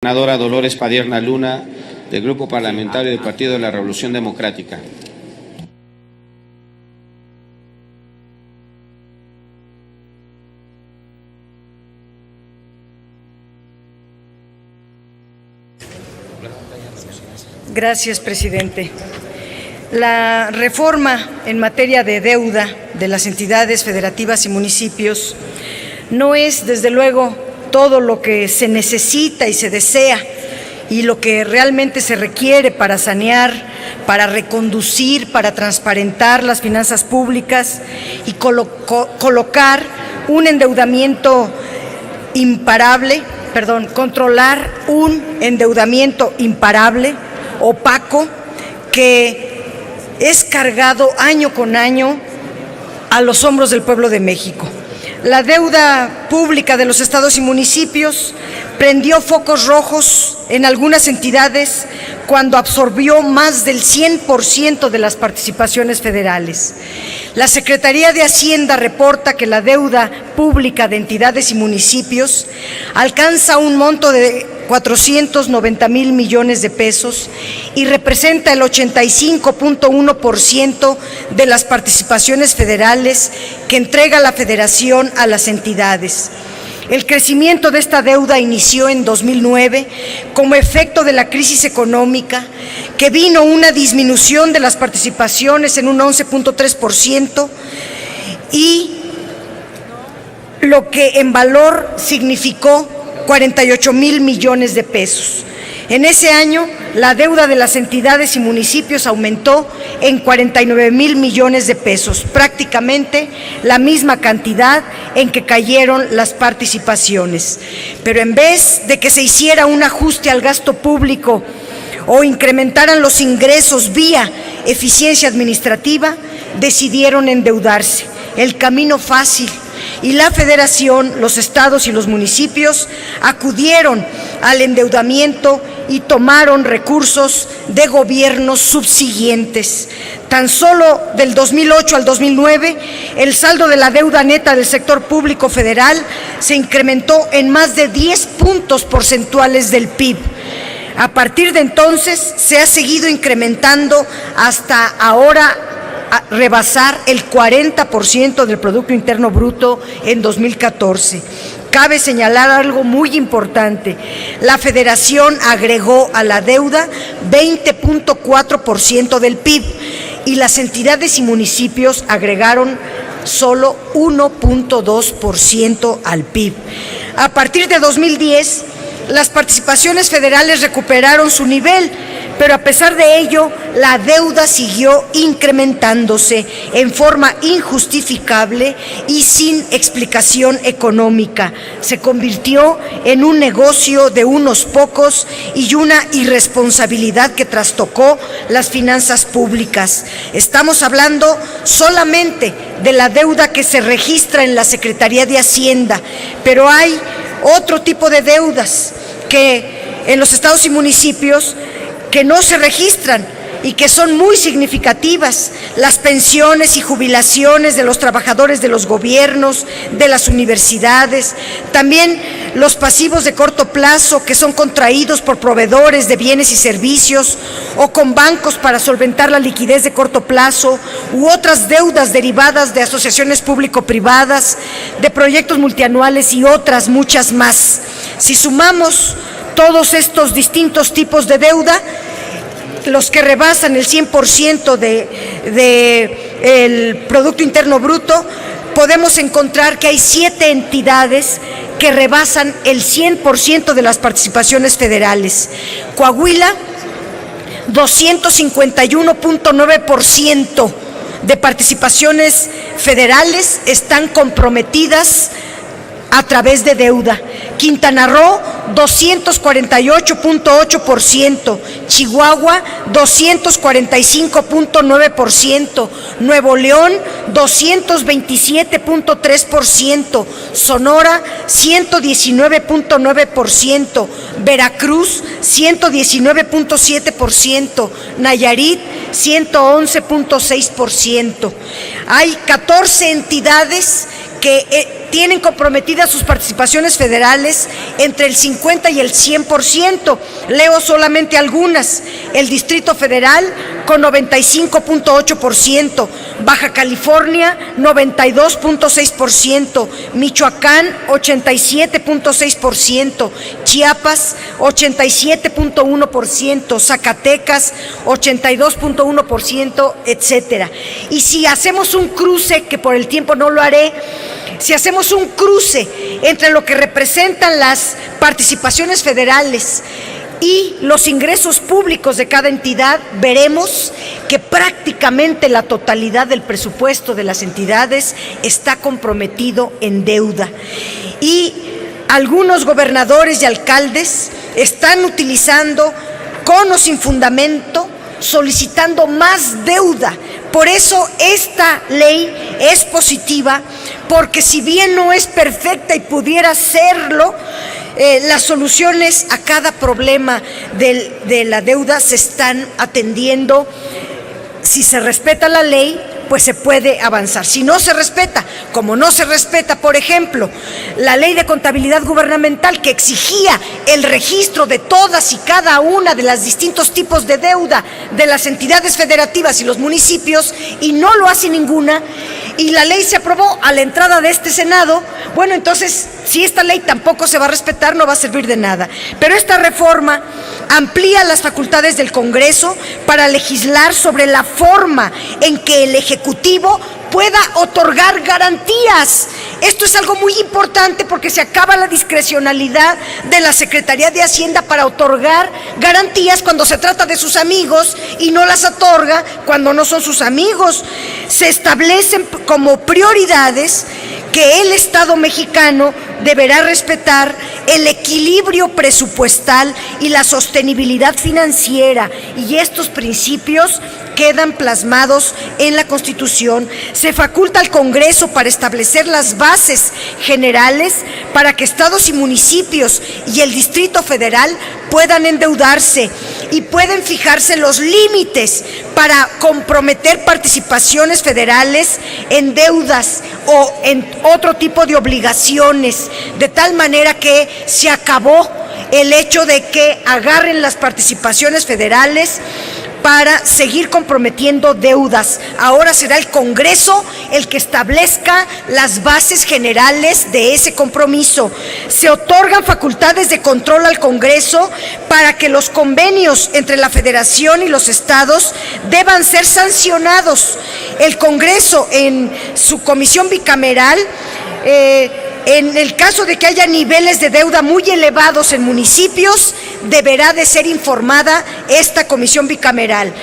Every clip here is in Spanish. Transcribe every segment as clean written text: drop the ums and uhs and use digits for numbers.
Senadora Dolores Padierna Luna, del Grupo Parlamentario del Partido de la Revolución Democrática. Gracias, presidente. La reforma en materia de deuda de las entidades federativas y municipios no es, desde luego, todo lo que se necesita y se desea y lo que realmente se requiere para sanear, para reconducir, para transparentar las finanzas públicas y colocar un endeudamiento imparable, controlar un endeudamiento imparable, opaco, que es cargado año con año a los hombros del pueblo de México. La deuda pública de los estados y municipios prendió focos rojos en algunas entidades cuando absorbió más del 100% de las participaciones federales. La Secretaría de Hacienda reporta que la deuda pública de entidades y municipios alcanza un monto de 490,000 millones de pesos y representa el 85.1% de las participaciones federales que entrega la Federación a las entidades. El crecimiento de esta deuda inició en 2009 como efecto de la crisis económica, que vino una disminución de las participaciones en un 11.3% y lo que en valor significó 48,000 millones de pesos. En ese año, la deuda de las entidades y municipios aumentó en 49,000 millones de pesos, prácticamente la misma cantidad en que cayeron las participaciones. Pero en vez de que se hiciera un ajuste al gasto público o incrementaran los ingresos vía eficiencia administrativa, decidieron endeudarse, el camino fácil. Y la Federación, los estados y los municipios acudieron al endeudamiento y tomaron recursos de gobiernos subsiguientes. Tan solo del 2008 al 2009, el saldo de la deuda neta del sector público federal se incrementó en más de 10 puntos porcentuales del PIB. A partir de entonces, se ha seguido incrementando hasta ahora rebasar el 40% del Producto Interno Bruto en 2014. Cabe señalar algo muy importante. La Federación agregó a la deuda 20.4% del PIB y las entidades y municipios agregaron solo 1.2% al PIB. A partir de 2010, las participaciones federales recuperaron su nivel, pero a pesar de ello, la deuda siguió incrementándose en forma injustificable y sin explicación económica. Se convirtió en un negocio de unos pocos y una irresponsabilidad que trastocó las finanzas públicas. Estamos hablando solamente de la deuda que se registra en la Secretaría de Hacienda, pero hay otro tipo de deudas que en los estados y municipios que no se registran y que son muy significativas: las pensiones y jubilaciones de los trabajadores de los gobiernos, de las universidades, también los pasivos de corto plazo que son contraídos por proveedores de bienes y servicios o con bancos para solventar la liquidez de corto plazo, u otras deudas derivadas de asociaciones público-privadas, de proyectos multianuales y otras muchas más. Si sumamos todos estos distintos tipos de deuda, los que rebasan el 100% del Producto Interno Bruto, podemos encontrar que hay 7 entidades que rebasan el 100% de las participaciones federales. Coahuila, 251.9% de participaciones federales están comprometidas a través de deuda. Quintana Roo, 248.8%, Chihuahua, 245.9%, Nuevo León, 227.3%, Sonora, 119.9%, Veracruz, 119.7%, Nayarit, 111.6%. Hay 14 entidades que tienen comprometidas sus participaciones federales entre el 50 y el 100%. Leo solamente algunas. El Distrito Federal con 95.8%, Baja California 92.6%, Michoacán 87.6%, Chiapas 87.1%, Zacatecas 82.1%, etcétera. Y si hacemos un cruce, que por el tiempo no lo haré, si hacemos un cruce entre lo que representan las participaciones federales y los ingresos públicos de cada entidad, veremos que prácticamente la totalidad del presupuesto de las entidades está comprometido en deuda. Y algunos gobernadores y alcaldes están utilizando, con o sin fundamento, solicitando más deuda. Por eso esta ley es positiva, porque si bien no es perfecta y pudiera serlo, las soluciones a cada problema de la deuda se están atendiendo. Si se respeta la ley, pues se puede avanzar. Si no se respeta, como no se respeta, por ejemplo, la ley de contabilidad gubernamental, que exigía el registro de todas y cada una de los distintos tipos de deuda de las entidades federativas y los municipios, y no lo hace ninguna, y la ley se aprobó a la entrada de este Senado, bueno, entonces, si esta ley tampoco se va a respetar, no va a servir de nada. Pero esta reforma amplía las facultades del Congreso para legislar sobre la forma en que el Ejecutivo pueda otorgar garantías. Esto es algo muy importante, porque se acaba la discrecionalidad de la Secretaría de Hacienda para otorgar garantías cuando se trata de sus amigos y no las otorga cuando no son sus amigos. Se establecen como prioridades que el Estado mexicano deberá respetar el equilibrio presupuestal y la sostenibilidad financiera, y estos principios quedan plasmados en la Constitución. Se faculta al Congreso para establecer las bases generales para que estados y municipios y el Distrito Federal puedan endeudarse, y pueden fijarse los límites para comprometer participaciones federales en deudas o en otro tipo de obligaciones, de tal manera que se acabó el hecho de que agarren las participaciones federales para seguir comprometiendo deudas. Ahora será el Congreso el que establezca las bases generales de ese compromiso. Se otorgan facultades de control al Congreso para que los convenios entre la Federación y los estados deban ser sancionados. El Congreso, en su comisión bicameral, en el caso de que haya niveles de deuda muy elevados en municipios, deberá de ser informada esta comisión bicameral.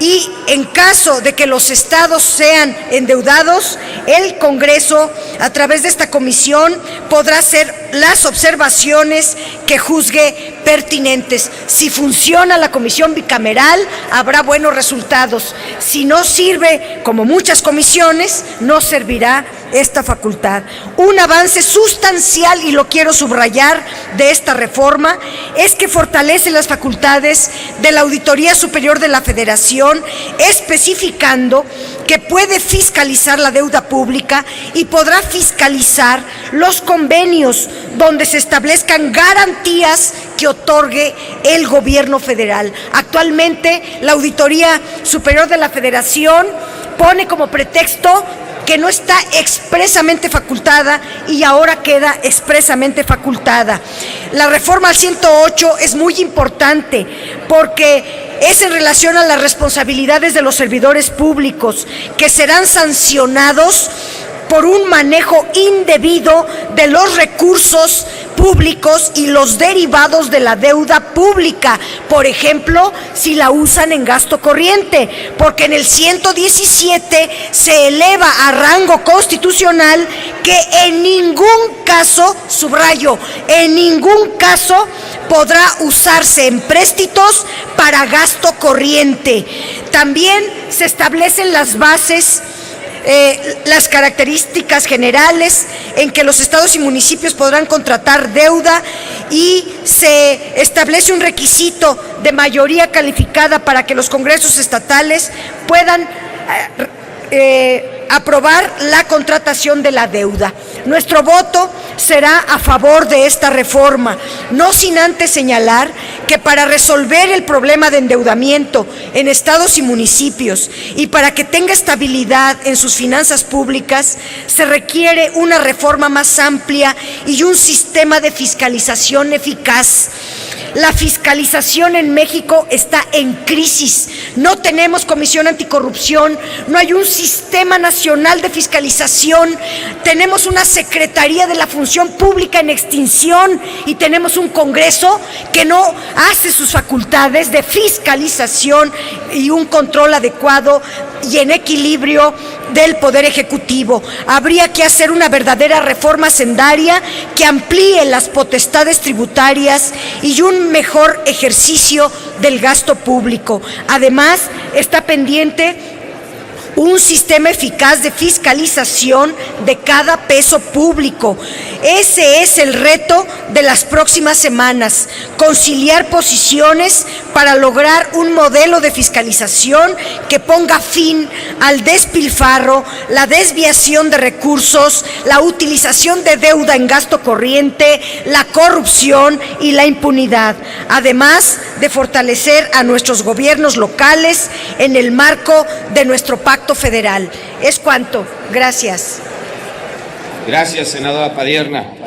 Y en caso de que los estados sean endeudados, el Congreso, a través de esta comisión, podrá hacer las observaciones que juzgue pertinentes. Si funciona la comisión bicameral, habrá buenos resultados. Si no sirve, como muchas comisiones, no servirá esta facultad. Un avance sustancial, y lo quiero subrayar, de esta reforma es que fortalece las facultades de la Auditoría Superior de la Federación, especificando que puede fiscalizar la deuda pública y podrá fiscalizar los convenios donde se establezcan garantías que otorgue el gobierno federal. Actualmente, la Auditoría Superior de la Federación pone como pretexto que no está expresamente facultada, y ahora queda expresamente facultada. La reforma al 108 es muy importante porque es en relación a las responsabilidades de los servidores públicos, que serán sancionados por un manejo indebido de los recursos públicos y los derivados de la deuda pública. Por ejemplo, si la usan en gasto corriente, porque en el 117 se eleva a rango constitucional que en ningún caso, subrayo, en ningún caso podrá usarse en préstitos para gasto corriente. También se establecen las bases, las características generales en que los estados y municipios podrán contratar deuda, y se establece un requisito de mayoría calificada para que los congresos estatales puedan aprobar la contratación de la deuda. Nuestro voto será a favor de esta reforma, no sin antes señalar que para resolver el problema de endeudamiento en estados y municipios y para que tenga estabilidad en sus finanzas públicas, se requiere una reforma más amplia y un sistema de fiscalización eficaz. La fiscalización en México está en crisis. No tenemos comisión anticorrupción, no hay un sistema nacional de fiscalización, tenemos una Secretaría de la Función Pública en extinción y tenemos un Congreso que no hace sus facultades de fiscalización y un control adecuado y en equilibrio del Poder Ejecutivo. Habría que hacer una verdadera reforma hacendaria que amplíe las potestades tributarias y un mejor ejercicio del gasto público. Además, está pendiente un sistema eficaz de fiscalización de cada peso público. Ese es el reto de las próximas semanas, conciliar posiciones para lograr un modelo de fiscalización que ponga fin al despilfarro, la desviación de recursos, la utilización de deuda en gasto corriente, la corrupción y la impunidad, además de fortalecer a nuestros gobiernos locales en el marco de nuestro pacto federal. Es cuanto. Gracias. Gracias, senadora Padierna.